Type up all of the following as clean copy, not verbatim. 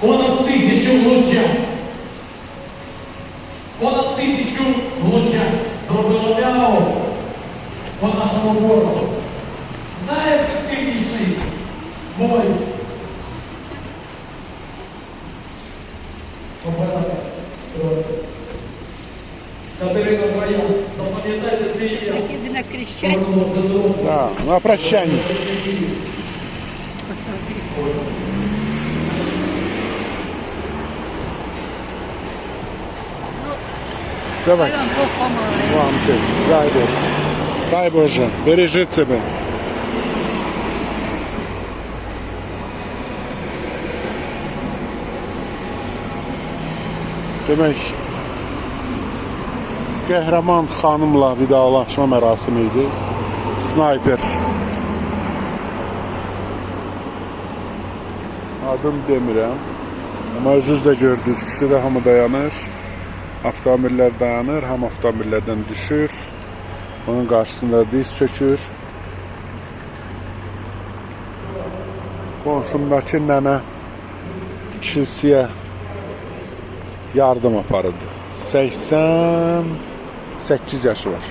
Понад 1000 лучан. Понад 1000 лучан зробило вяву по нашому ворогу. Найефективніший бой. Катерина Троян, запам'ятайте це ім'я. Які ви на Крещаті. Да, на прощание. Давай. Хай вам Бог поможе. Вам ти. Дай Боже. Дай Боже. Бережи себе. Demək, Qəhrəman xanımla vidalaşma mərasimi idi. Snayper. Adım demirəm. Amma özünüz də gördünüz, küçədə hamı dayanır. Avtomobiller dayanır, ham avtomobillərdən düşür. Onun qarşısında diz çökür. Qonşumdakı nənə kilsəyə yardım aparırdı. 88 yaşı var.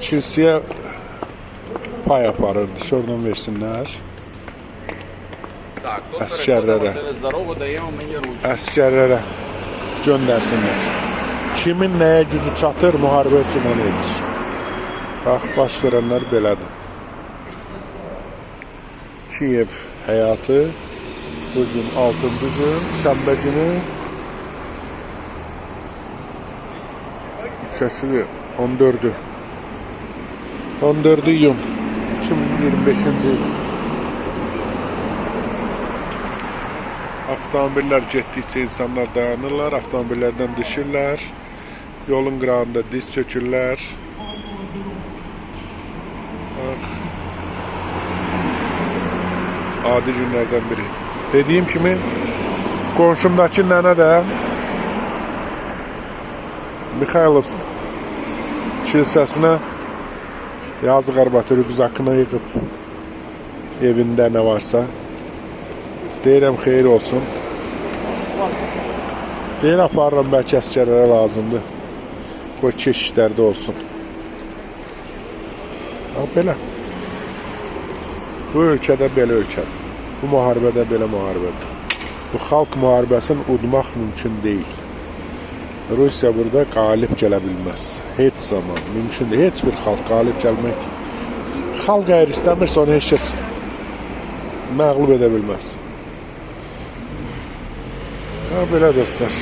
Kilsəyə pay aparırdı. Şuradan versinlər. Əsgərlərə. Əsgərlərə göndərsinlər. Kimin nəyə gücü çatır, müharibə üçün onu edir. Bax, baş verənlər belədir. Kiyev həyatı. Bugün 6-cı gün, şənbə günü. Səsidir, 14'ü. 14 iyun 2025-ci il. Avtomobiller getdikcə insanlar dayanırlar, avtomobillərdən düşürlər. Yolun qırağında diz çökürlər. Adi günlərdən biri. Dediyim kimi, qonşumdakı nənə də Mikhailovsk kilsəsinə yazıq arbatı rübzakına yığıb evində nə varsa deyirəm xeyir olsun. Deyir aparıram, bəlkə əsgərlərə lazımdır. Qoy keşişlərdə olsun. Belə. Bu ölkədə belə ölkədir. Bu müharibədə belə müharibədir. Bu xalq müharibəsini udmaq mümkün deyil. Rusiya burada qalib gələ bilməz. Heç zaman mümkün deyil. Heç bir xalq qalib gəlmək. Xalq əgər istəmirsə onu heç kəs məğlub edə bilməz. Belə dostlar.